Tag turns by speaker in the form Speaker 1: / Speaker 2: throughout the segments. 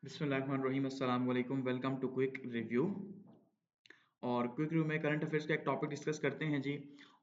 Speaker 1: बिस्मिल्लाहिर्रहमानिर्रहीम अस्सलाम वालेकुम वेलकम टू क्विक रिव्यू। और क्विक रिव्यू में करंट अफेयर्स का एक टॉपिक डिस्कस करते हैं जी।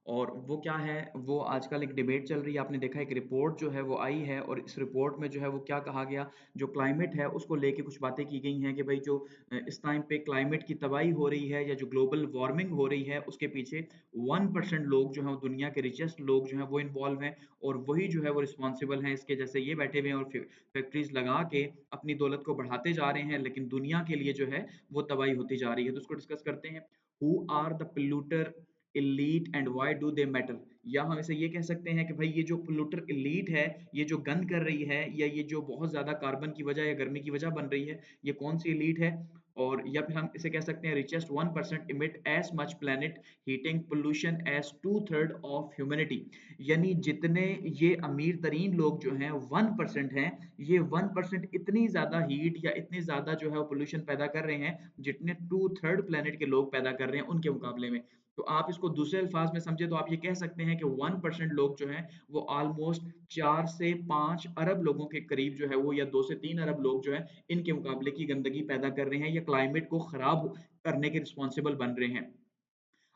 Speaker 1: और वो क्या है, वो आजकल एक डिबेट चल रही है। आपने देखा एक रिपोर्ट जो है वो आई है और इस रिपोर्ट में जो है वो क्या कहा गया, जो क्लाइमेट है उसको लेके कुछ बातें की गई हैं कि भाई जो इस टाइम पे क्लाइमेट की तबाही हो रही है या जो ग्लोबल वार्मिंग हो रही है उसके पीछे 1% लोग जो हैं वो दुनिया के रिचेस्ट लोग जो हैं वो इन्वॉल्व हैं और वही जो है वो रिस्पॉन्सिबल हैं इसके। जैसे ये बैठे हुए हैं और फैक्ट्रीज लगा के अपनी दौलत को बढ़ाते जा रहे हैं, लेकिन दुनिया के लिए जो है वो तबाही होती जा रही है। तो उसको डिस्कस करते हैं। Who are the polluter elite and why do they matter. या हम इसे ये कह सकते हैं कि भाई ये जो पोल्यूटर elite है, ये जो गन कर रही है या ये जो बहुत ज्यादा कार्बन की वजह या गर्मी की वजह बन रही है, ये कौन सी elite है। और या फिर हम इसे कह सकते हैं richest 1% emit as much planet heating pollution as 2/3 of humanity. यानी जितने ये अमीर तरीन लोग जो हैं 1% हैं, ये 1% इतनी ज्यादा हीट या इतनी ज्यादा जो है वो पोल्यूशन पैदा कर रहे हैं जितने 2/3 प्लेनेट के लोग पैदा कर रहे हैं उनके मुकाबले में। तो आप इसको दूसरे अल्फाज में समझे तो आप ये कह सकते हैं कि 1% लोग जो हैं वो ऑलमोस्ट 4 से 5 अरब लोगों के करीब जो है वो, या 2 से 3 अरब लोग जो है इनके मुकाबले की गंदगी पैदा कर रहे हैं या क्लाइमेट को खराब करने के रिस्पॉन्सिबल बन रहे हैं।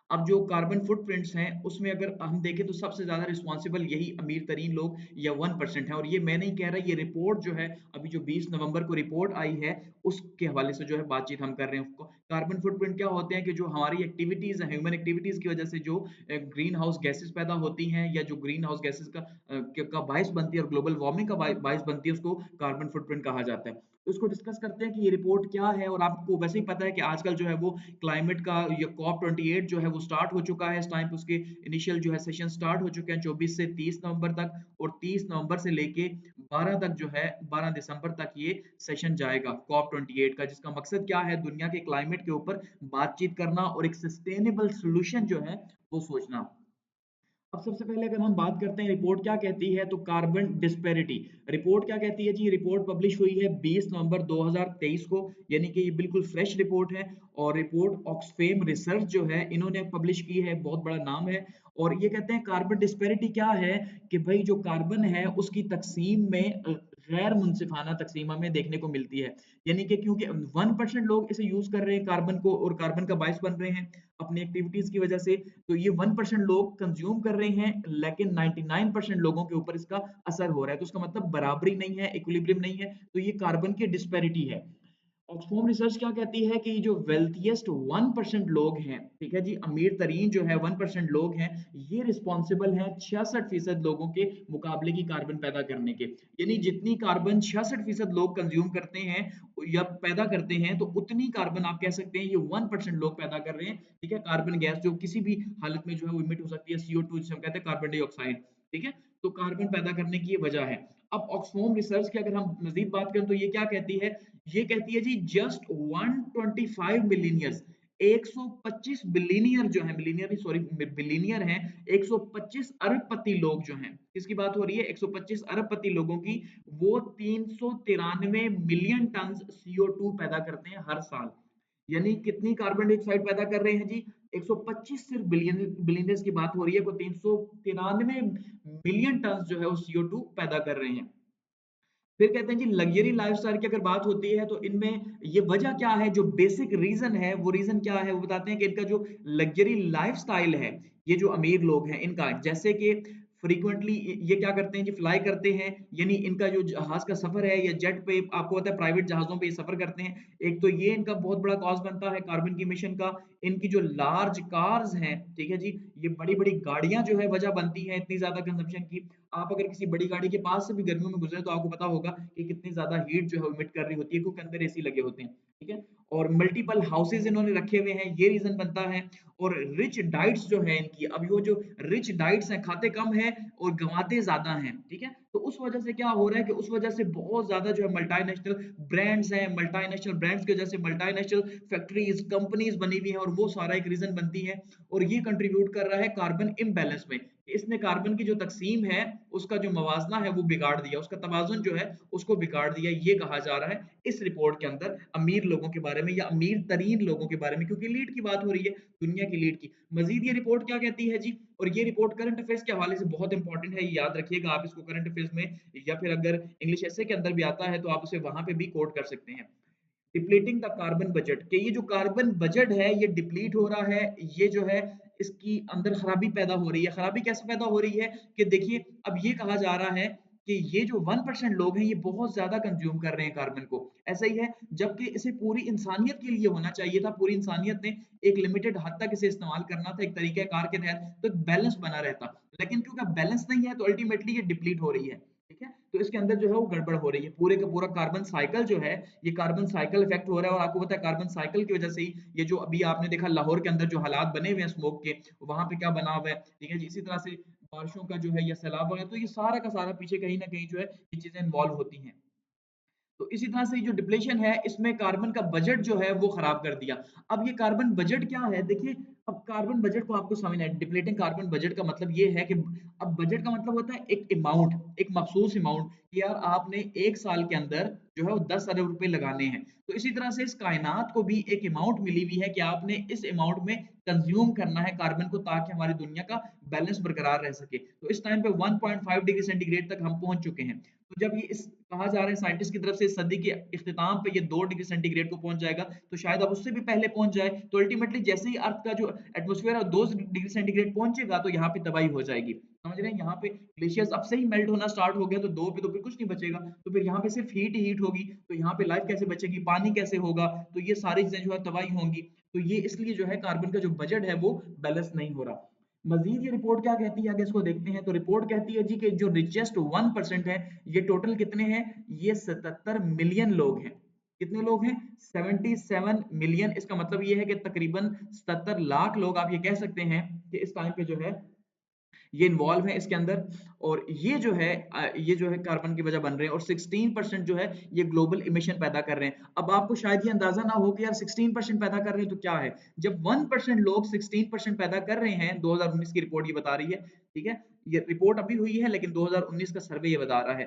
Speaker 1: अब जो कार्बन फुटप्रिंट्स हैं उसमें अगर हम देखें तो सबसे ज्यादा रिस्पॉन्सिबल यही अमीर तरीन लोग या 1% है। और ये मैं नहीं कह रहा, ये रिपोर्ट जो है अभी जो 20 नवंबर को रिपोर्ट आई है उसके हवाले से जो है बातचीत हम कर रहे हैं। कार्बन फुटप्रिंट क्या होते हैं कि जो हमारी एक्टिविटीज है, ह्यूमन एक्टिविटीज की वजह से जो ग्रीन हाउस गैसेस पैदा होती हैं या जो ग्रीन हाउस गैसेस का बायस बनती है और ग्लोबल वार्मिंग का बायस बनती है, उसको कार्बन फुटप्रिंट कहा जाता है। तो इसको डिस्कस करते हैं कि ये रिपोर्ट क्या है। और आपको वैसे ही पता है कि आजकल जो है वो क्लाइमेट का ये COP 28 जो है वो स्टार्ट हो चुका है। इस टाइम पे उसके इनिशियल जो है सेशन स्टार्ट हो चुके हैं 24 से 30 नवंबर तक, और 30 नवंबर से लेके 12 तक जो है 12 दिसंबर तक ये सेशन जाएगा COP 28 का, जिसका मकसद क्या है, दुनिया के क्लाइमेट के ऊपर बातचीत करना और एक सस्टेनेबल सोल्यूशन जो है वो सोचना। अब सबसे पहले अगर हम बात करते हैं रिपोर्ट क्या कहती है, तो कार्बन डिस्पेरिटी रिपोर्ट क्या कहती है जी। रिपोर्ट पब्लिश हुई है 20 नवंबर 2023 को, यानी कि ये बिल्कुल फ्रेश रिपोर्ट है। और रिपोर्ट ऑक्सफेम रिसर्च जो है इन्होंने पब्लिश की है, बहुत बड़ा नाम है। और ये कहते हैं कार्बन डिस्पेरिटी क्या है, कि भाई जो कार्बन है उसकी तकसीम में गैर मुनसिफाना तकसीम हमें देखने को मिलती है। यानी कि क्योंकि 1% लोग इसे यूज कर रहे हैं कार्बन को और कार्बन का बायस बन रहे हैं अपनी एक्टिविटीज की वजह से, तो ये 1% लोग कंज्यूम कर रहे हैं लेकिन 99% लोगों के ऊपर इसका असर हो रहा है। तो उसका मतलब बराबरी नहीं है, इक्विलिब्रियम नहीं है, तो ये कार्बन की डिस्पैरिटी है। ऑक्सफोर्ड रिसर्च क्या कहती है कि जो वेल्थिएस्ट 1% लोग हैं, ठीक है जी, अमीर तरीन जो है 1% लोग हैं, ये रिस्पॉन्सिबल हैं 66% लोगों के मुकाबले की कार्बन पैदा करने के। यानी जितनी कार्बन 66% लोग कंज्यूम करते हैं या पैदा करते हैं, तो उतनी कार्बन आप कह सकते हैं ये 1% लोग पैदा कर रहे हैं। ठीक है, कार्बन गैस जो किसी भी हालत में जो है वो इमिट हो सकती है, CO2 जिसे हम कहते हैं कार्बन डाइऑक्साइड। ठीक है, तो कार्बन पैदा करने की ये वजह है। अब ऑक्सफोर्ड रिसर्च की अगर हम मजीद बात करें तो ये क्या कहती है, ये कहती है जी जस्ट 125 मिलीनियर्स, 125 बिलीनियर जो है, मिलीनियर सॉरी बिलीनियर हैं, 125 अरबपति लोग जो हैं, किसकी बात हो रही है, 125 अरबपति लोगों की, वो 393 मिलियन टन CO2 पैदा करते हैं हर साल। यानी कितनी कार्बन डाइऑक्साइड पैदा कर रहे हैं जी, 125 सिर्फ बिलियनर्स की बात हो रही है, को 393 मिलियन टन जो है वो CO2 पैदा कर रहे हैं। फिर कहते हैं जी लग्जरी लाइफस्टाइल की अगर बात होती है तो इनमें ये वजह क्या है, जो बेसिक रीजन है वो रीजन क्या है, वो बताते हैं कि इनका जो लग्जरी लाइफस्टाइल है, ये जो अमीर लोग हैं इनका, जैसे कि फ्रीक्वेंटली ये क्या करते हैं जी, फ्लाई करते हैं। यानी इनका जो जहाज का सफर है या जेट पे, आपको पता है प्राइवेट जहाजों पे ये सफर करते हैं, एक तो ये इनका बहुत बड़ा कॉज बनता है कार्बन की इमिशन का। इनकी जो लार्ज कार्स हैं, ठीक है जी, ये बड़ी बड़ी गाड़ियां जो है वजह बनती है इतनी ज्यादा कंजम्पशन की। आप अगर किसी बड़ी गाड़ी के पास से भी गर्मियों में गुजरे तो आपको पता होगा कि कितनी ज्यादा हीट जो है इमिट कर रही होती है, क्योंकि अंदर एसी लगे होते हैं। ठीक है, और मल्टीपल हाउसेज इन्होंने रखे हुए हैं, ये रीजन बनता है। और रिच डाइट्स जो है इनकी, अब वो जो रिच डाइट्स हैं, खाते कम है और गंवाते ज्यादा हैं। ठीक है, तो उस वजह से क्या हो रहा है कि उस वजह से बहुत ज्यादा जो है मल्टीनेशनल ब्रांड्स हैं, मल्टीनेशनल ब्रांड्स की वजह से मल्टीनेशनल फैक्ट्रीज कंपनीज बनी हुई हैं, और वो सारा एक रीजन बनती है। और ये कंट्रीब्यूट कर रहा है कार्बन इम्बैलेंस में। इसने कार्बन की जो तकसीम है उसका जो मवाजना है वो बिगाड़ दिया, उसका तवाजुन जो है उसको बिगाड़ दिया, ये कहा जा रहा है इस रिपोर्ट के अंदर अमीर लोगों के बारे में या अमीर तरीन लोगों के बारे में, क्योंकि लीड की बात हो रही है, दुनिया की लीड की। मजीद ये रिपोर्ट क्या कहती है जी, और ये रिपोर्ट करंट अफेयर्स के हवाले से बहुत इंपॉर्टेंट है, याद रखिएगा आप इसको, करंट अफेयर्स में या फिर अगर इंग्लिश एसे के अंदर भी आता है तो आप उसे वहां पे भी कोट कर सकते हैं। डिप्लीटिंग द कार्बन बजट, कि ये जो कार्बन बजट है ये डिप्लीट हो रहा है, ये जो है इसकी अंदर खराबी पैदा हो रही है। खराबी कैसे पैदा हो रही है कि देखिए, अब ये कहा जा रहा है कि ये जो 1% लोग हैं ये बहुत ज्यादा कंज्यूम कर रहे हैं कार्बन को। ऐसा ही है, जबकि इसे पूरी इंसानियत के लिए होना चाहिए था, पूरी इंसानियत ने एक लिमिटेड हद तक इसे इस्तेमाल करना था एक तरीके कार के तहत, तो एक बैलेंस बना रहता। लेकिन क्योंकि अब बैलेंस नहीं है तो अल्टीमेटली ये डिप्लीट हो रही है। ठीक है, तो इसके अंदर जो है वो गड़बड़ हो रही है, पूरे का पूरा कार्बन साइकिल जो है, ये कार्बन साइकिल इफेक्ट हो रहा है। और आपको पता है कार्बन साइकिल की वजह से ही ये जो अभी आपने देखा लाहौर के अंदर जो हालात बने हुए हैं स्मोक के, वहां पे क्या बना हुआ है। ठीक है जी, इसी तरह से बारिशों का जो है या सैलाब वगैरह, तो ये सारा का सारा पीछे कहीं ना कहीं जो है ये चीजें इन्वॉल्व होती हैं। तो इसी तरह से जो डिप्लेशन है इसमें कार्बन का बजट जो है वो खराब कर दिया। अब ये कार्बन बजट क्या है देखिए, अब कार्बन बजट को आपको समझना है। डिप्लेटिंग कार्बन बजट का मतलब ये है कि अब बजट का मतलब होता है एक अमाउंट, एक मखसूस अमाउंट, कि यार आपने एक साल के अंदर जो है वो 10 अरब रुपए लगाने हैं। तो इसी तरह से इस कायनात को भी एक अमाउंट मिली हुई है कि आपने इस अमाउंट में कंज्यूम करना है कार्बन को, ताकि हमारी दुनिया का बैलेंस बरकरार रह सके। तो इस टाइम पे 1.5 डिग्री सेंटीग्रेड तक हम पहुंच चुके हैं। तो जब ये इस कहा जा रहा है साइंटिस्ट की तरफ से इस सदी के इख्तिताम पे ये 2 डिग्री सेंटीग्रेड को पहुंच जाएगा, तो शायद अब उससे भी पहले पहुंच जाए। तो अल्टीमेटली जैसे ही अर्थ का जो एटमॉस्फेयर है 2 डिग्री सेंटीग्रेड पहुंचेगा तो यहाँ पे तबाही हो जाएगी। समझ रहे हैं, यहाँ पे ग्लेशियर्स अब से ही मेल्ट होना स्टार्ट हो गया, तो 2 पे तो फिर कुछ नहीं बचेगा। तो फिर यहाँ पे सिर्फ हीट ही हीट होगी, तो यहाँ पे लाइफ कैसे बचेगी, पानी कैसे होगा, तो ये सारी चीजें जो है तबाही होंगी। तो ये इसलिए जो है कार्बन का जो बजट है वो बैलेंस नहीं हो रहा। मजीद ये रिपोर्ट क्या कहती है, आगे इसको देखते हैं। तो रिपोर्ट कहती है जी कि जो रिचेस्ट 1% है, ये टोटल कितने हैं, ये 77 मिलियन लोग हैं। कितने लोग हैं, 77 मिलियन। इसका मतलब ये है कि तकरीबन 77 लाख लोग आप ये कह सकते हैं कि इस टाइम पे जो है ये इन्वॉल्व है इसके अंदर। और ये जो है कार्बन की वजह बन रहे हैं, और 16% जो है ये ग्लोबल इमिशन पैदा कर रहे हैं। अब आपको शायद ये अंदाजा ना हो कि यार 16% पैदा कर रहे हैं तो क्या है, जब 1% लोग 16% पैदा कर रहे हैं। 2019 की रिपोर्ट ये बता रही है। ठीक है, ये रिपोर्ट अभी हुई है लेकिन 2019 का सर्वे ये बता रहा है।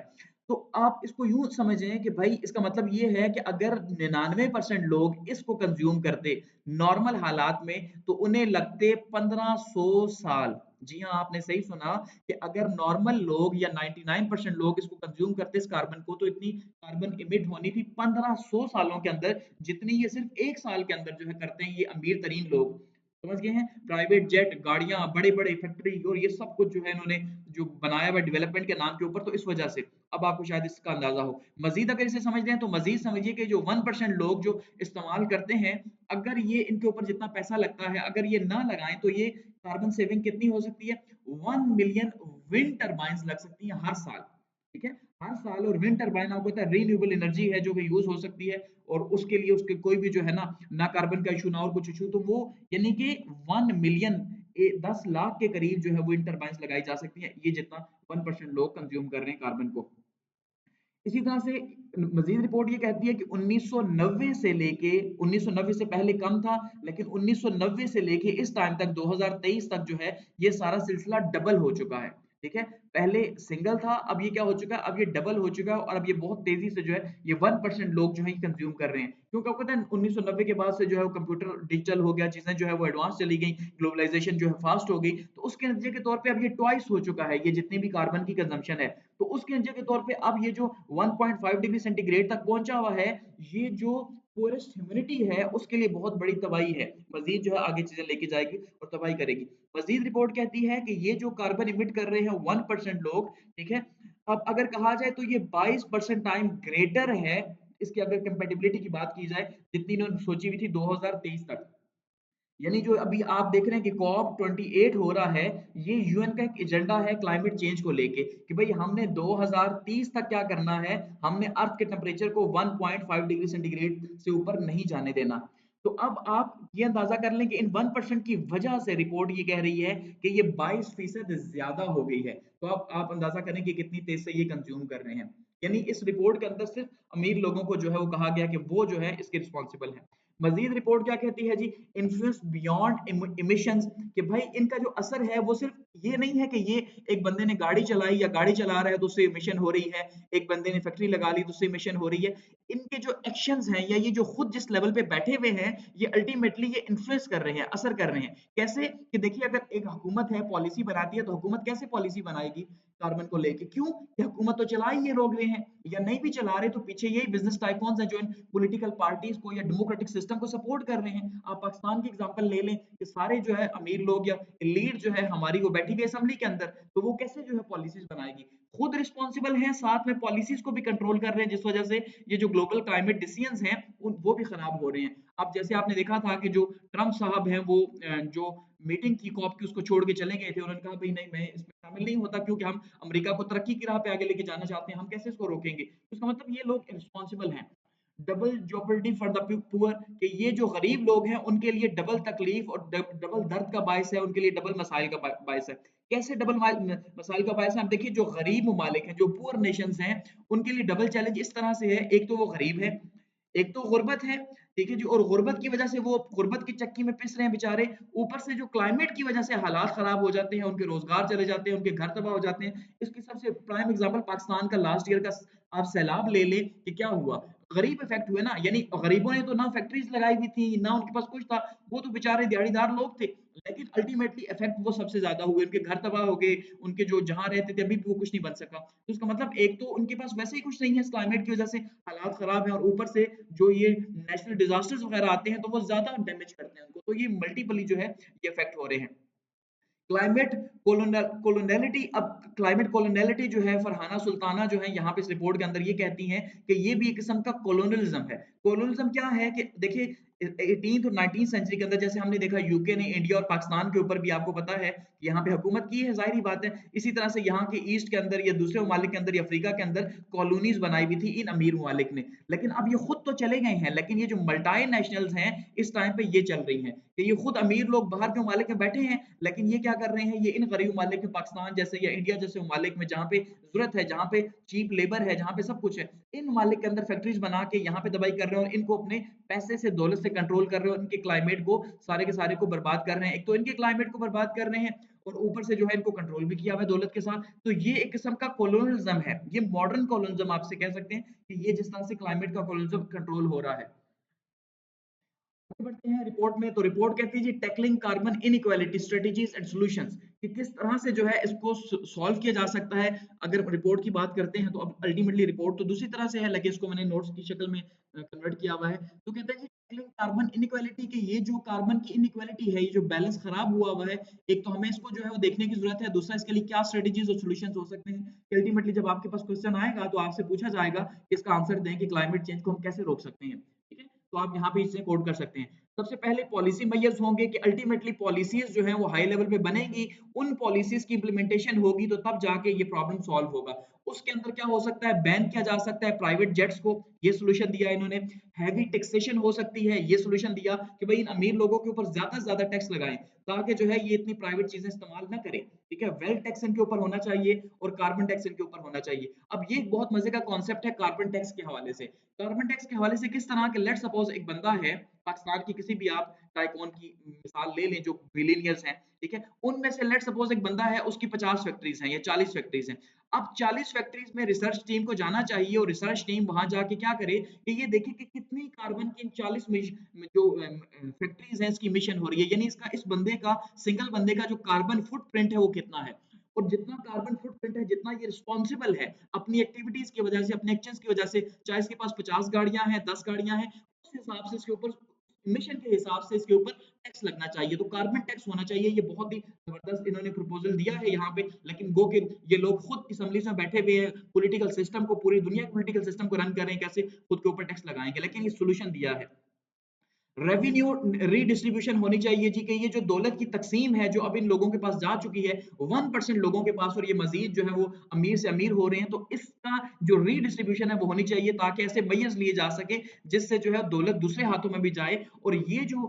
Speaker 1: तो आप इसको यूं समझें कि भाई इसका मतलब ये है कि अगर 99% लोग इसको कंज्यूम करते नॉर्मल हालात में, तो उन्हें लगते 1500 साल। जी हाँ, आपने सही सुना कि अगर नॉर्मल लोग या 99% लोग इसको कंज्यूम करते इस कार्बन को, तो इतनी कार्बन इमिट होनी थी 1500 सालों के अंदर, जितनी ये सिर्फ एक साल के अंदर जो है करते हैं ये अमीर तरीन लोग। समझ गए हैं, प्राइवेट जेट, गाड़ियां, बड़े बड़े फैक्ट्री और ये सब कुछ जो है इन्होंने जो बनाया हुआ डेवलपमेंट के नाम के ऊपर, तो इस वजह से अब आपको शायद इसका अंदाजा हो। मजीद अगर इसे समझ लें तो मजीद समझिए कि जो 1% लोग जो इस्तेमाल करते हैं, अगर ये इनके ऊपर जितना पैसा लगता है अगर ये ना लगाएं, तो ये कार्बन सेविंग कितनी हो सकती है, 1 मिलियन विंड टर्बाइंस लग सकती हैं हर साल। ठीक है, हर साल। और विंड टर्बाइन आपको पता है रीन्यूएबल एनर्जी है जो कि यूज हो सकती है, और उसके लिए उसके कोई भी जो है ना कार्बन का इशू ना और कुछ इशू, तो वो यानी कि 1 मिलियन 10 लाख के करीब जो है विंड टर्बाइंस लगाई जा सकती है, ये जितना 1% लोग कंज्यूम कर रहे हैं कार्बन को। इसी तरह से मजीद रिपोर्ट ये कहती है कि 1990 से लेके 1990 से पहले कम था, लेकिन 1990 से लेके इस टाइम तक 2023 तक जो है ये सारा सिलसिला डबल हो चुका है। ठीक है, पहले सिंगल था, अब ये क्या हो चुका है, अब ये डबल हो चुका है, और अब ये बहुत तेजी से जो है ये 1% लोग जो है कंज्यूम कर रहे हैं। क्योंकि आपको पता है 1990 के बाद से जो है वो कंप्यूटर डिजिटल हो गया, चीजें जो है वो एडवांस चली गई, ग्लोबलाइजेशन जो है फास्ट हो गई, तो उसके नतीजे के तौर पे अब ये ट्वाइस हो चुका है, ये जितनी भी कार्बन की कंजम्पशन है। तो उसके नतीजे के तौर पे अब ये जो 1.5 डिग्री सेंटीग्रेड तक पहुंचा हुआ है, ये जो पोरेस्ट ह्यूमिडिटी है उसके लिए बहुत बड़ी तबाही है। मजीद जो है आगे चीजें लेके जाएगी और तबाही करेगी। मजीद रिपोर्ट कहती है कि ये जो कार्बन इमिट कर रहे हैं 1% लोग, ठीक है, अब अगर कहा जाए तो ये 22% टाइम ग्रेटर है, इसकी अगर कंपेटिबिलिटी की बात की जाए जितनी इन्होंने सोची हुई थी 2023 तक। यानी जो अभी आप देख रहे हैं कि कॉप 28 हो रहा है, ये यूएन का एक एजेंडा है क्लाइमेट चेंज को लेके, कि भाई हमने 2030 तक क्या करना है, हमने अर्थ के टेम्परेचर को 1.5 डिग्री सेंटीग्रेड से ऊपर नहीं जाने देना। तो अब आप ये अंदाजा कर लें कि इन 1% की वजह से रिपोर्ट ये कह रही है कि ये 22% ज्यादा हो गई है। तो आप अंदाजा करें कि कितनी तेज से ये कंज्यूम कर रहे हैं। यानी इस रिपोर्ट के अंदर सिर्फ अमीर लोगों को जो है वो कहा गया कि वो जो है इसके रिस्पॉन्सिबल है। मजीद रिपोर्ट क्या कहती है जी, इन्फ्लुएंस बियॉन्ड इमिशंस, कि भाई इनका जो असर है वो सिर्फ ये नहीं है कि ये एक बंदे ने गाड़ी चलाई या गाड़ी चला रहा है तो उससे इमिशन हो रही है, एक बंदे ने फैक्ट्री लगा ली तो उससे इमिशन हो रही है। इनके जो एक्शंस हैं या ये जो खुद जिस लेवल पे बैठे हुए हैं, ये अल्टीमेटली ये इन्फ्लुएंस कर रहे हैं, असर कर रहे हैं। कैसे कि देखिए, अगर एक हुकूमत है पॉलिसी बनाती है तो हुकूमत कैसे पॉलिसी बनाएगी कार्बन को लेके? क्यों? कि हुकूमत तो चला ही ये रोक रहे हैं, या नहीं भी चला रहे तो पीछे यही बिजनेस टाइकून्स हैं जो इन पॉलिटिकल पार्टीज को या डेमोक्रेटिक सिस्टम को सपोर्ट कर रहे हैं। आप पाकिस्तान की एग्जांपल ले लें कि सारे जो है अमीर लोग या लीड जो है हमारी वो बैठी गई असेंबली के अंदर, तो वो कैसे जो है पॉलिसीज बनाएगी? खुद रिस्पॉन्सिबल हैं, साथ में पॉलिसीज को भी कंट्रोल कर रहे हैं, जिस वजह से ये जो ग्लोबल क्लाइमेट डिसीजंस हैं वो भी खराब हो रहे हैं। अब जैसे आपने देखा था कि जो ट्रम्प साहब हैं वो जो मीटिंग थी कॉप की उसको छोड़ के चले गए थे, उन्होंने कहा भाई नहीं, मैं इसमें शामिल नहीं होता क्योंकि हम अमेरिका को तरक्की की राह पे आगे लेके जाना चाहते हैं, हम कैसे इसको रोकेंगे? तो इसका मतलब ये लोग रिस्पॉन्सिबल हैं। डबल जॉपर्डी फॉर द पुअर, कि ये जो गरीब लोग हैं उनके लिए डबल तकलीफ और डबल दर्द का बायस है, उनके लिए डबल मसाइल का बायस है। कैसे डबल मसाइल का बायस है? आप देखिए, जो गरीब ममालिक हैं, जो पुअर नेशंस हैं, उनके लिए डबल चैलेंज इस तरह से है, एक तो वो गरीब है, एक तो गुर्बत है, ठीक है जी, और गुर्बत की वजह से वो गुर्बत की चक्की में पिस रहे हैं बेचारे। ऊपर से जो क्लाइमेट की वजह से हालात खराब हो जाते हैं, उनके रोजगार चले जाते हैं, उनके घर तबाह हो जाते हैं। इसकी सबसे प्राइम एग्जांपल पाकिस्तान का लास्ट ईयर का आप सैलाब ले लें कि क्या हुआ। गरीब इफेक्ट हुए ना, यानी गरीबों ने तो ना फैक्ट्रीज लगाई हुई थी, ना उनके पास कुछ था, वो तो बेचारे दिहाड़ीदार लोग थे, लेकिन अल्टीमेटली इफेक्ट वो सबसे ज्यादा हुए, उनके घर तबाह हो गए, उनके जो जहां रहते थे अभी भी वो कुछ नहीं बन सका। तो उसका मतलब एक तो उनके पास वैसे ही कुछ नहीं है, इस क्लाइमेट की वजह से हालात खराब है, और ऊपर से जो ये नेशनल डिजास्टर्स वगैरह आते हैं तो वो ज्यादा डैमेज करते हैं उनको, तो ये मल्टीपली जो है ये इफेक्ट हो रहे हैं। क्लाइमेट कोलोनैलिटी, अब क्लाइमेट कोलोनैलिटी जो है फरहाना सुल्ताना जो है यहाँ पे इस रिपोर्ट के अंदर ये कहती हैं कि ये भी एक किस्म का कोलोनलिज्म है। कोलोनलिज्म क्या है कि देखिए, 18th और 19th सेंचुरी के अंदर जैसे हमने देखा यूके ने इंडिया और पाकिस्तान के ऊपर भी आपको पता है कि यहाँ पे हुकूमत की है, जाहिर ही बात है। इसी तरह से यहाँ के ईस्ट के अंदर या दूसरे ममालिक के अंदर या अफ्रीका के अंदर कॉलोनीज बनाई हुई थी इन अमीर ममालिक ने, लेकिन अब ये खुद तो चले गए हैं, लेकिन ये जो मल्टाई नेशनल्स हैं इस टाइम पे ये चल रही हैं कि ये खुद अमीर लोग बाहर के ममालिक में बैठे हैं, लेकिन ये क्या कर रहे हैं, ये इन गरीब ममालिक में पाकिस्तान जैसे या इंडिया जैसे ममालिक में जहाँ पे जरूरत है, जहाँ पे चीप लेबर है, जहाँ पे सब कुछ है, इन ममालिक के अंदर फैक्ट्रीज बना के यहाँ पे दवाई कर रहे हैं और इनको अपने पैसे से दौलत से कंट्रोल कर रहे हैं और इनके क्लाइमेट को सारे के सारे को बर्बाद कर रहे हैं। एक तो इनके क्लाइमेट को बर्बाद कर रहे हैं और ऊपर से जो है इनको कंट्रोल भी किया हुआ है दौलत के साथ। तो ये एक किस्म का कोलोनिज्म है, ये मॉडर्न कोलोनिज्म आपसे कह सकते हैं कि ये जिस तरह से क्लाइमेट का कोलोनिज्म कंट्रोल हो रहा है। आगे बढ़ते हैं रिपोर्ट में, तो रिपोर्ट कहती है जी, tackling carbon inequality strategies and solutions, कि किस तरह से जो है इसको सॉल्व किया जा सकता है। अगर रिपोर्ट की बात करते हैं तो अब अल्टीमेटली रिपोर्ट तो दूसरी तरह से है, लेकिन इसको मैंने नोट्स की शक्ल में कन्वर्ट किया हुआ है। तो कहते हैं जी, टैकलिंग कार्बन इनइक्वालिटी, कि ये जो कार्बन की इनइक्वालिटी है, ये जो बैलेंस खराब हुआ हुआ है, एक तो हमें इसको जो है वो देखने की जरूरत है, दूसरा इसके लिए क्या स्ट्रेटजीज और सॉल्यूशंस हो सकते हैं। कि अल्टीमेटली जब आपके पास क्वेश्चन आएगा तो आपसे पूछा जाएगा कि इसका आंसर दें कि क्लाइमेट चेंज को हम कैसे रोक सकते हैं, ठीक है? तो आप यहाँ पे इसे कोड कर सकते हैं। सबसे पहले पॉलिसी मेजर्स होंगे कि अल्टीमेटली पॉलिसीज जो हैं वो हाई लेवल पे बनेगी, उन पॉलिसीज की इंप्लीमेंटेशन होगी तो तब जाके ये प्रॉब्लम सॉल्व होगा। उसके अंदर क्या हो सकता है, बैन किया जा सकता है प्राइवेट जेट्स को, ये सोल्यूशन दिया इन्होंने। हैवी टैक्सेशन हो सकती है, ये सोल्यूशन दिया कि भाई इन अमीर लोगों के ऊपर ज्यादा से ज्यादा टैक्स लगाएं ताकि जो है ये इतनी प्राइवेट चीजें इस्तेमाल ना करें, ठीक है? वेल्थ टैक्स इनके ऊपर होना चाहिए और कार्बन टैक्स इनके ऊपर होना चाहिए। अब ये एक बहुत मजे का कॉन्सेप्ट है कार्बन टैक्स के हवाले से। कार्बन टैक्स के हवाले से किस तरह के, लेट सपोज एक बंदा है पाकिस्तान की, किसी भी आप टाइकून की मिसाल ले लें जो बिलियनियर्स हैं, ठीक है? उनमें से लेट सपोज एक बंदा है, उसकी 50 फैक्ट्रीज हैं या 40 फैक्ट्रीज हैं। अब 40 फैक्ट्रीज में रिसर्च टीम को जाना चाहिए और रिसर्च टीम वहां जाके क्या करे कि ये देखे कि कितनी कार्बन की इन 40 जो फैक्ट्रीज हैं इसकी इमिशन हो रही है, यानी इसका इस बंदे का, सिंगल बंदे का जो कार्बन फुटप्रिंट है वो कितना है। और जितना कार्बन फुटप्रिंट है, जितना ये रिस्पॉन्सिबल है अपनी एक्टिविटीज की वजह से, अपने एक्शंस की वजह से, चाहे इसके पास 50 गाड़ियां हैं, 10 गाड़ियां हैं, उस हिसाब से इसके ऊपर मिशन के हिसाब से इसके ऊपर टैक्स लगना चाहिए, तो कार्बन टैक्स होना चाहिए। ये बहुत ही जबरदस्त इन्होंने प्रपोजल दिया है यहाँ पे, लेकिन गो के ये लोग खुद असम्बली में बैठे हुए हैं, पॉलिटिकल सिस्टम को, पूरी दुनिया के पॉलिटिकल सिस्टम को रन कर रहे हैं, कैसे खुद के ऊपर टैक्स लगाएंगे, लेकिन ये सोल्यूशन दिया है। रेवेन्यू रीडिस्ट्रीब्यूशन होनी चाहिए जी, कि ये जो दौलत की तकसीम है जो अब इन लोगों के पास जा चुकी है 1% लोगों के पास, और ये मजीद जो है वो अमीर से अमीर हो रहे हैं, तो इसका जो रीडिस्ट्रीब्यूशन है वो होनी चाहिए ताकि ऐसे मैयर्स लिए जा सके जिससे जो है दौलत दूसरे हाथों में भी जाए और ये जो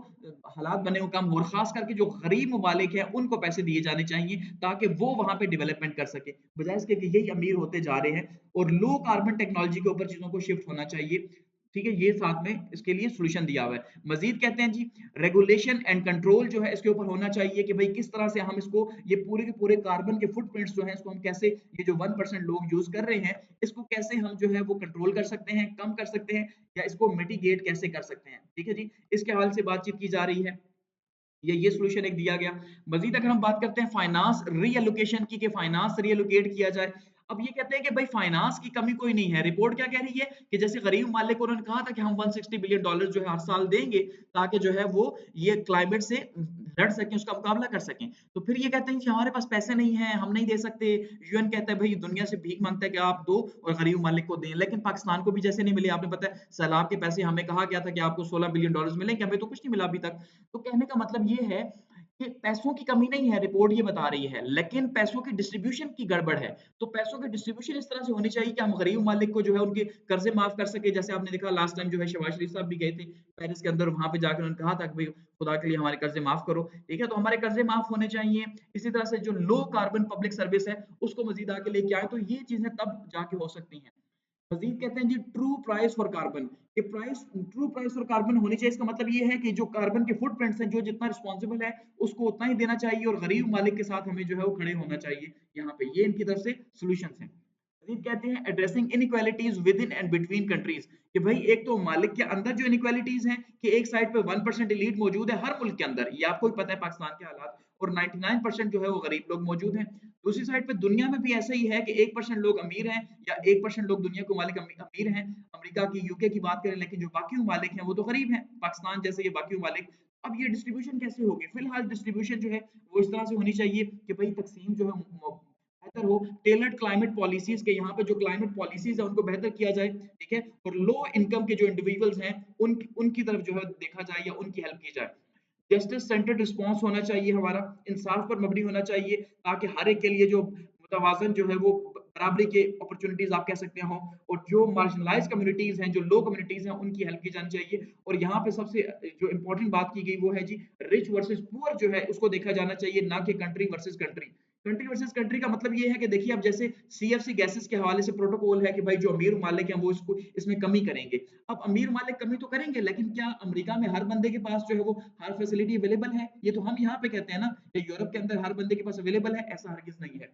Speaker 1: हालात बने हो कम हो, और खास करके जो गरीब ममालिक है उनको पैसे दिए जाने चाहिए ताकि वो वहां पे डेवलपमेंट कर सके, बजाय इसके कि यही अमीर होते जा रहे हैं। और लो कार्बन टेक्नोलॉजी के ऊपर चीजों को शिफ्ट होना चाहिए। ठीक है, ये साथ में इसके लिए सॉल्यूशन दिया हुआ है। मजीद कहते हैं जी, रेगुलेशन एंड कंट्रोल जो है इसके ऊपर होना चाहिए कि भाई किस तरह से हम इसको, ये पूरे के पूरे कार्बन के फुटप्रिंट्स जो हैं इसको हम कैसे, ये जो 1% लोग यूज कर रहे हैं इसको कैसे हम जो है वो कंट्रोल कर सकते हैं, कम कर सकते हैं, या इसको मिटिगेट कैसे कर सकते हैं। ठीक है जी, इसके हवाले से बातचीत की जा रही है। ये सॉल्यूशन एक दिया गया। मजीद अगर हम बात करते हैं फाइनेंस रीएलोकेशन की, कि फाइनेंस रीएलोकेट किया जाए। अब ये कहते हैं कि भाई फाइनेंस की कमी कोई नहीं है। रिपोर्ट क्या कह रही है कि जैसे गरीब मालिक को उन्होंने कहा था कि हम 160 बिलियन डॉलर जो है हर साल देंगे ताकि जो है वो ये क्लाइमेट से लड़ सकें, उसका मुकाबला कर सकें। तो फिर ये कहते हैं कि हमारे पास पैसे नहीं है, हम नहीं दे सकते। यूएन कहता है भाई दुनिया से भीख मांगता है कि आप दो और गरीब मालिक को दें, लेकिन पाकिस्तान को भी जैसे नहीं मिले। आपने पता है सैलाब के पैसे हमें कहा गया था कि आपको 16 बिलियन डॉलर मिलेंगे, हमें तो कुछ नहीं मिला अभी तक। तो कहने का मतलब ये है कि पैसों की कमी नहीं है, रिपोर्ट ये बता रही है, लेकिन पैसों की डिस्ट्रीब्यूशन की गड़बड़ है। तो पैसों की डिस्ट्रीब्यूशन इस तरह से होनी चाहिए कि हम गरीब मालिक को जो है उनके कर्जे माफ कर सके। जैसे आपने देखा लास्ट टाइम जो है शहबाज शरीफ साहब भी गए थे पेरिस के अंदर, वहां पे जाकर उन्होंने कहा था कि भाई खुदा के लिए हमारे कर्जे माफ करो। ठीक है, तो हमारे कर्जे माफ होने चाहिए। इसी तरह से जो लो कार्बन पब्लिक सर्विस है उसको मजीद आगे लेके आए, तो ये चीजें तब जाके हो सकती हैं। मजीद कहते हैं जी ट्रू प्राइस फॉर कार्बन, कि price, true price for carbon होनी चाहिए। इसका मतलब ये है कि जो कार्बन के फुटप्रिंट्स हैं, जो जितना रिस्पॉन्सिबल है उसको उतना ही देना चाहिए, और गरीब मालिक के साथ हमें जो है वो खड़े होना चाहिए। यहाँ पे ये इनकी तरफ से सॉल्यूशंस हैं। मजीद कहते हैं addressing inequalities with in and between countries, कि भाई एक तो मालिक के अंदर जो इनइक्वालिटीज हैं कि एक साइड पे 1% एलीट मौजूद है हर मुल्क के अंदर, ये आपको भी पता है पाकिस्तान के हालात, और 99% जो है वो गरीब लोग मौजूद हैं। दूसरी साइड पे दुनिया में भी ऐसा ही है कि 1% लोग अमीर हैं, या 1% लोग दुनिया के मालिक अमीर हैं, अमेरिका की, यूके की बात करें, लेकिन जो बाकी ममालिक हैं वो तो गरीब हैं, पाकिस्तान जैसे ये बाकी ममालिक। अब ये डिस्ट्रीब्यूशन कैसे होगी? फिलहाल डिस्ट्रीब्यूशन जो है वो इस तरह से होनी चाहिए कि भाई तकसीम जो है बेहतर हो, टेलर्ड क्लाइमेट पॉलिसीज के, यहाँ पे जो क्लाइमेट पॉलिसीज है उनको बेहतर किया जाए। ठीक है, और लो इनकम के जो इंडिविजुअल्स हैं उनकी तरफ जो है देखा जाए या उनकी हेल्प की जाए। जस्टिस सेंटर्ड रिस्पॉन्स होना चाहिए हमारा, इंसाफ पर मबनी होना चाहिए, ताकि हर एक के लिए जो मुतवाजन जो है वो बराबरी के अपॉर्चुनिटीज आप कह सकते हो, और जो मार्जिनलाइज कम्युनिटीज हैं, जो लो कम्युनिटीज हैं, उनकी हेल्प की जानी चाहिए। और यहाँ पे सबसे जो इंपॉर्टेंट बात की गई वो है जी रिच वर्सेस पुअर जो है उसको देखा जाना चाहिए, ना कि country versus country. Country versus country का मतलब ये है कि देखिए अब जैसे सीएफसी गैसेस के हवाले से प्रोटोकॉल है कि भाई जो अमीर मालिक हैं वो इसको इसमें कमी करेंगे। अब अमीर मालिक कमी तो करेंगे, लेकिन क्या अमेरिका में हर बंदे के पास जो है वो हर फैसिलिटी अवेलेबल है? ये तो हम यहाँ पे कहते हैं ना कि यूरोप के अंदर हर बंदे के पास अवेलेबल है, ऐसा हरगिज नहीं है।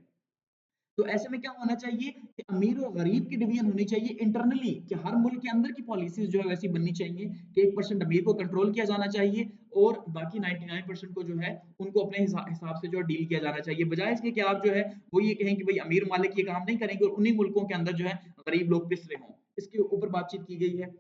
Speaker 1: तो ऐसे में क्या होना चाहिए कि अमीर और गरीब की डिवीजन होनी चाहिए इंटरनली, कि हर मुल्क के अंदर की पॉलिसीज जो है वैसी बननी चाहिए कि 1% अमीर को कंट्रोल किया जाना चाहिए, और बाकी 99% को जो है उनको अपने हिसाब से जो डील किया जाना चाहिए, बजाय इसके कि आप जो है वो ये कहें कि भाई अमीर मालिक ये काम नहीं करेंगे और उन्हीं मुल्कों के अंदर जो है गरीब लोग पिस रहे हों। इसके ऊपर बातचीत की गई है।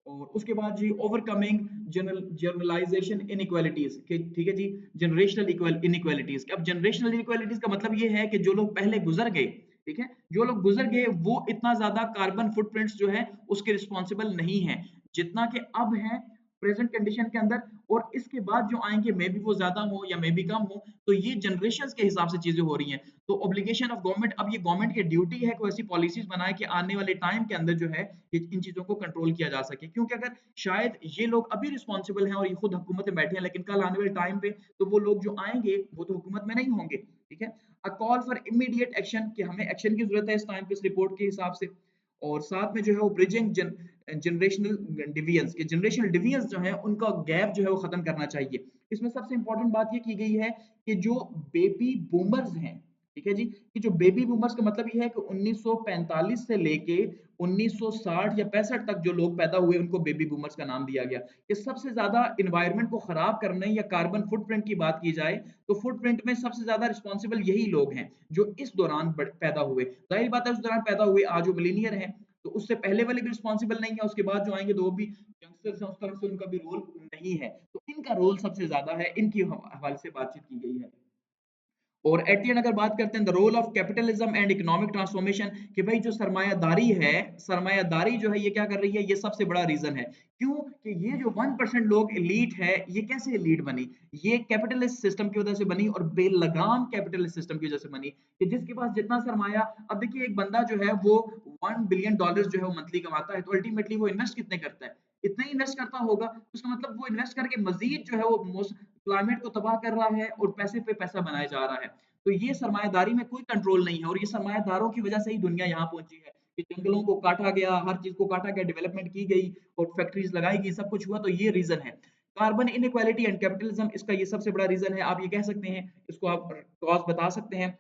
Speaker 1: और उसके बाद जी ओवरकमिंग जनरलाइजेशन इनइक्वालिटीज, ठीक है जी, जनरेशनल इनइक्वालिटीज। अब जनरेशनल इनइक्वालिटीज का मतलब ये है कि जो लोग पहले गुजर गए, ठीक है, जो लोग गुजर गए वो इतना ज्यादा कार्बन फुटप्रिंट्स जो है उसके रिस्पॉन्सिबल नहीं है जितना कि अब है प्रेजेंट कंडीशन के अंदर। और इसके बाद जो आएंगे मे बी वो ज्यादा हो या मे बी कम हो, तो ये जनरेशंस के हिसाब से चीजें हो रही हैं। तो ऑब्लिगेशन ऑफ गवर्नमेंट, अब ये गवर्नमेंट की ड्यूटी है कि ऐसी पॉलिसीज बनाए कि आने वाले टाइम के अंदर जो है ये इन चीजों को कंट्रोल किया जा सके। क्योंकि अगर शायद ये लोग अभी रिस्पॉन्सिबल हैं और ये खुद हुकूमत में बैठे हैं, लेकिन कल आने वाले टाइम पे तो वो लोग जो आएंगे वो तो हुकूमत में नहीं होंगे। ठीक है, a call for immediate action, कि हमें एक्शन की जरूरत है इस टाइम पे इस रिपोर्ट के हिसाब से। और साथ में जो है वो ब्रिजिंग जनरेशनल डिविजन्स, के जनरेशनल डिविजन्स जो है उनका गैप जो है वो खत्म करना चाहिए। इसमें सबसे इंपॉर्टेंट बात ये की गई है कि जो बेबी बूमर्स हैं, ठीक है जी, कि जो बेबी बूमर्स का मतलब ये है कि 1945 से लेके 1960 या 65 तक जो लोग पैदा हुए उनको बेबी बूमर्स का नाम दिया गया। कि सबसे ज्यादा इन्वायरमेंट को खराब करने या कार्बन फुटप्रिंट की बात की जाए तो फुटप्रिंट में सबसे ज्यादा रिस्पॉन्सिबल यही लोग हैं जो इस दौरान पैदा हुए। जाहिर बात है उस दौरान पैदा हुए, आज वो मिलीनियर हैं, तो उससे पहले वाले भी रिस्पॉन्सिबल नहीं है, उसके बाद जो आएंगे तो वो भी यंगस्टर्स हैं, उस तरह से उनका भी रोल नहीं है। तो इनका रोल सबसे ज्यादा है, इनकी हवाले से बातचीत की गई है। और एट द एंड अगर बात करते हैं the role of capitalism and economic transformation, कि भाई जो सरमायादारी है, सरमायादारी जो है ये क्या कर रही है, ये सबसे बड़ा रीजन है। क्यों? कि ये जो 1% लोग एलीट है, ये कैसे एलीट बनी? ये कैपिटलिस्ट सिस्टम की वजह से बनी, और बेलगाम कैपिटलिस्ट सिस्टम की वजह से बनी, कि जिसके पास जितना सरमाया, अब देखिए एक बंदा जो है वो $1 बिलियन जो है वो मंथली कमाता है, तो अल्टीमेटली वो इन्वेस्ट कितने करता है? इतना ही इन्वेस्ट करता होगा, तो उसका मतलब वो इन्वेस्ट करके मजीद जो है वो क्लाइमेट को तबाह कर रहा है और पैसे पे पैसा बनाया जा रहा है। तो ये सरमायादारी में कोई कंट्रोल नहीं है, और ये सरमायादारों की वजह से ही दुनिया यहाँ पहुंची है। कि जंगलों को काटा गया, हर चीज़ को काटा गया, डेवलपमेंट की गई और फैक्ट्रीज़ लगाई गई, सब कुछ हुआ, तो ये रीज़न है। कार्बन इनइक्वालिटी एंड कैपिटलिज्म इसका ये सबसे बड़ा रीज़न है, आप ये कह सकते हैं, इसको आप कॉज़ बता सकते हैं।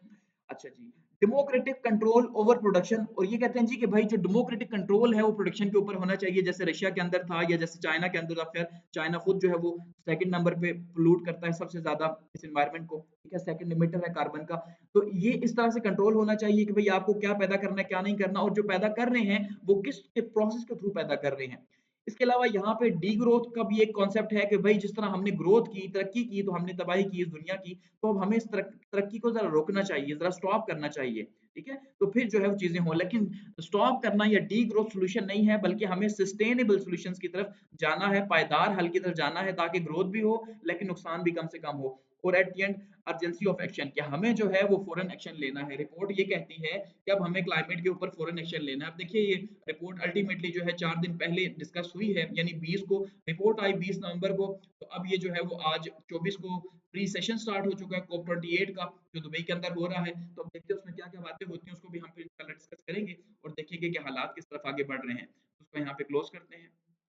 Speaker 1: अच्छा जी, डेमोक्रेटिक कंट्रोल ओवर प्रोडक्शन, और ये कहते हैं जी कि भाई जो डेमोक्रेटिक कंट्रोल है वो प्रोडक्शन के ऊपर होना चाहिए, जैसे रशिया के अंदर था या जैसे चाइना के अंदर था। फिर चाइना खुद जो है वो सेकंड नंबर पे पोल्यूट करता है सबसे ज्यादा इस एनवायरनमेंट को, ठीक है, सेकंड इमिटर है कार्बन का। तो ये इस तरह से कंट्रोल होना चाहिए कि भाई आपको क्या पैदा करना है क्या नहीं करना, और जो पैदा कर रहे हैं वो किस प्रोसेस के थ्रू पैदा कर रहे हैं। इसके अलावा यहाँ पे डी ग्रोथ का भी एक कॉन्सेप्ट है कि भाई जिस तरह हमने ग्रोथ की, तरक्की की, तो हमने तबाही की इस दुनिया की, तो अब हमें इस तरक्की को जरा रोकना चाहिए, जरा स्टॉप करना चाहिए, ठीक है, तो फिर जो है वो चीजें हों। लेकिन स्टॉप करना या डी ग्रोथ सोल्यूशन नहीं है, बल्कि हमें सस्टेनेबल सॉल्यूशंस की तरफ जाना है, पायदार हल की तरफ जाना है, ताकि ग्रोथ भी हो लेकिन नुकसान भी कम से कम हो। और at the end urgency of action, क्या हमें जो है वो फॉरेन एक्शन लेना है। रिपोर्ट ये कहती है कि अब हमें क्लाइमेट के ऊपर फॉरेन एक्शन लेना है। अब देखिए ये रिपोर्ट अल्टीमेटली जो है 4 दिन पहले डिस्कस हुई है, यानी 20 को रिपोर्ट आई, 20 नवंबर को। तो अब ये जो है वो आज 24 को प्री सेशन स्टार्ट हो चुका है COP 28 का, जो दुबई के अंदर हो रहा है। तो अब देखते हैं उसमें क्या क्या बातें होती हैं, उसको भी हम फिर इंशाल्लाह डिस्कस करेंगे और देखेंगे कि हालात किस तरफ आगे बढ़ रहे हैं। उसको यहाँ पे क्लोज करते हैं।